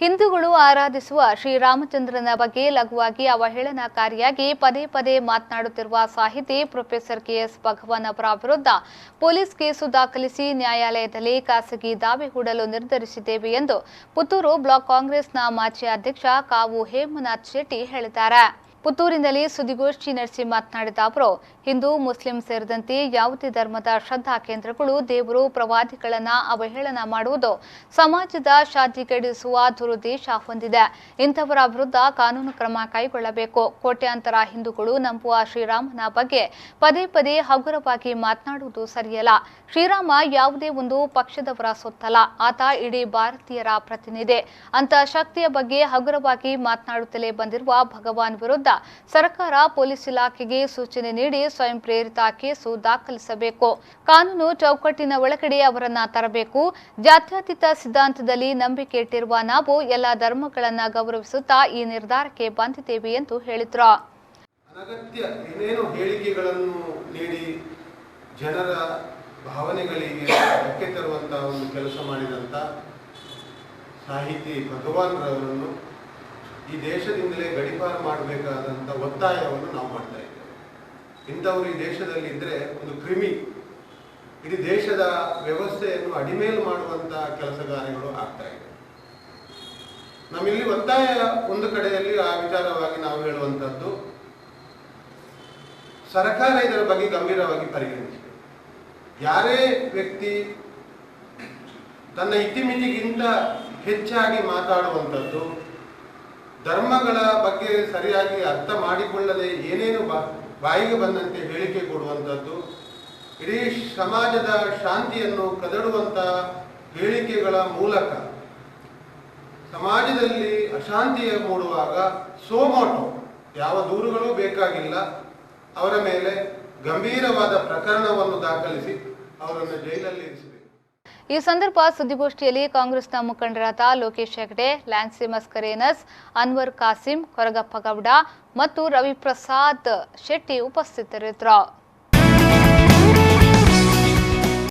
ಹಿಂದೂಗಳು ಆರಾಧಿಸುವ ಶ್ರೀರಾಮಚಂದ್ರನ ಬಗ್ಗೆ ಲಘುವಾಗಿ ಅವಹೇಳನಕಾರಿಯಾಗಿ ಪದೇ ಪದೇ ಮಾತನಾಡುತ್ತಿರುವ ಸಾಹಿತಿ ಪ್ರೊಫೆಸರ್ ಕೆಎಸ್ ಭಗವಾನ್ ಅವರ ವಿರುದ್ಧ ಪೊಲೀಸ್ ಕೇಸು ದಾಖಲಿಸಿ ನ್ಯಾಯಾಲಯದಲ್ಲಿ ಖಾಸಗಿ ದಾವೆ ಹೂಡಲು ನಿರ್ಧರಿಸಿದ್ದೇವೆ ಎಂದು ಪುತ್ತೂರು ಬ್ಲಾಕ್ ಕಾಂಗ್ರೆಸ್ನ ಮಾಜಿ ಅಧ್ಯಕ್ಷ ಕಾವು ಹೇಮನಾಥ್ ಶೆಟ್ಟಿ ಹೇಳಿದ್ದಾರೆ. ಪುತ್ತೂರಿನಲ್ಲಿ ಸುದ್ದಿಗೋಷ್ಠಿ ನಡೆಸಿ ಮಾತನಾಡಿದ ಅವರು, ಹಿಂದೂ ಮುಸ್ಲಿಂ ಸೇರಿದಂತೆ ಯಾವುದೇ ಧರ್ಮದ ಶ್ರದ್ಧಾ ಕೇಂದ್ರಗಳು ದೇವರು ಪ್ರವಾದಿಗಳನ್ನ ಅವಹೇಳನ ಮಾಡುವುದು ಸಮಾಜದ ಶಾಂತಿಗೆಡಿಸುವ ದುರುದ್ದೇಶ ಹೊಂದಿದೆ. ಇಂಥವರ ವಿರುದ್ಧ ಕಾನೂನು ಕ್ರಮ ಕೈಗೊಳ್ಳಬೇಕು. ಕೋಟ್ಯಾಂತರ ಹಿಂದೂಗಳು ನಂಬುವ ಶ್ರೀರಾಮನ ಬಗ್ಗೆ ಪದೇ ಪದೇ ಹಗುರವಾಗಿ ಮಾತನಾಡುವುದು ಸರಿಯಲ್ಲ. ಶ್ರೀರಾಮ ಯಾವುದೇ ಒಂದು ಪಕ್ಷದವರ ಸೊತ್ತಲ್ಲ. ಆತ ಇಡೀ ಭಾರತೀಯರ ಪ್ರತಿನಿಧಿ. ಅಂತ ಶಕ್ತಿಯ ಬಗ್ಗೆ ಹಗುರವಾಗಿ ಮಾತನಾಡುತ್ತಲೇ ಬಂದಿರುವ ಭಗವಾನ್ ವಿರುದ್ಧ ಸರ್ಕಾರ ಪೊಲೀಸ್ ಇಲಾಖೆಗೆ ಸೂಚನೆ ನೀಡಿ ಸ್ವಯಂ ಪ್ರೇರಿತ ಕೇಸು ದಾಖಲಿಸಬೇಕು. ಕಾನೂನು ಚೌಕಟ್ಟಿನ ಒಳಗಡೆ ಅವರನ್ನ ತರಬೇಕು. ಜಾತ್ಯತೀತ ಸಿದ್ಧಾಂತದಲ್ಲಿ ನಂಬಿಕೆ ಇಟ್ಟಿರುವ ನಾವು ಎಲ್ಲ ಧರ್ಮಗಳನ್ನ ಗೌರವಿಸುತ್ತಾ ಈ ನಿರ್ಧಾರಕ್ಕೆ ಬಂದಿದ್ದೇವೆ ಎಂದು ಹೇಳಿದ್ರು. ಅನಗತ್ಯ ಏನೇನು ಹೇಳಿಕೆಗಳನ್ನು ನೀಡಿ ಜನರ ಭಾವನೆಗಳಿಗೆ ಧಕ್ಕೆ ತರುವಂತಹ ಒಂದು ಕೆಲಸ ಮಾಡಿದಂತ ಸಾಹಿತಿ ಭಗವಾನ್ ರವರನ್ನು ಈ ದೇಶದಿಂದಲೇ ಗಡೀಪಾರು ಮಾಡಬೇಕಾದಂಥ ಒತ್ತಾಯವನ್ನು ನಾವು ಮಾಡ್ತಾ ಇದ್ದೇವೆ. ಇಂಥವರು ಈ ದೇಶದಲ್ಲಿ ಇದ್ದರೆ ಒಂದು ಕ್ರಿಮಿ, ಇಡೀ ದೇಶದ ವ್ಯವಸ್ಥೆಯನ್ನು ಅಡಿಮೇಲು ಮಾಡುವಂಥ ಕೆಲಸಗಾರಗಳು ಆಗ್ತಾ ಇದೆ. ನಮ್ಮಿಲ್ಲಿ ಒತ್ತಾಯ ಒಂದು ಕಡೆಯಲ್ಲಿ ಆ ವಿಚಾರವಾಗಿ ನಾವು ಹೇಳುವಂಥದ್ದು, ಸರ್ಕಾರ ಇದರ ಬಗ್ಗೆ ಗಂಭೀರವಾಗಿ ಪರಿಗಣಿಸಿದೆ. ಯಾರೇ ವ್ಯಕ್ತಿ ತನ್ನ ಇತಿಮಿತಿಗಿಂತ ಹೆಚ್ಚಾಗಿ ಮಾತಾಡುವಂಥದ್ದು, ಧರ್ಮಗಳ ಬಗ್ಗೆ ಸರಿಯಾಗಿ ಅರ್ಥ ಮಾಡಿಕೊಳ್ಳದೆ ಏನೇನು ಬಾಯಿಗೆ ಬಂದಂತೆ ಹೇಳಿಕೆ ಕೊಡುವಂಥದ್ದು, ಇಡೀ ಸಮಾಜದ ಶಾಂತಿಯನ್ನು ಕದಡುವಂಥ ಹೇಳಿಕೆಗಳ ಮೂಲಕ ಸಮಾಜದಲ್ಲಿ ಅಶಾಂತಿಯ ಮೂಡುವಾಗ ಸೋಮೋಟೋ ಯಾವ ದೂರುಗಳೂ ಬೇಕಾಗಿಲ್ಲ, ಅವರ ಮೇಲೆ ಗಂಭೀರವಾದ ಪ್ರಕರಣವನ್ನು ದಾಖಲಿಸಿ ಅವರನ್ನು ಜೈಲಲ್ಲಿ ಇರಿಸಬೇಕು. ಈ ಸಂದರ್ಭ ಸುದ್ದಿಗೋಷ್ಠಿಯಲ್ಲಿ ಕಾಂಗ್ರೆಸ್ನ ಮುಖಂಡರಾದ ಲೋಕೇಶ್ ಹೆಗ್ಡೆ, ಲ್ಯಾನ್ಸಿ ಮಸ್ಕರೇನಸ್, ಅನ್ವರ್ ಕಾಸಿಂ, ಕೊರಗಪ್ಪ ಗೌಡ ಮತ್ತು ರವಿಪ್ರಸಾದ್ ಶೆಟ್ಟಿ ಉಪಸ್ಥಿತರಿದ್ದರು.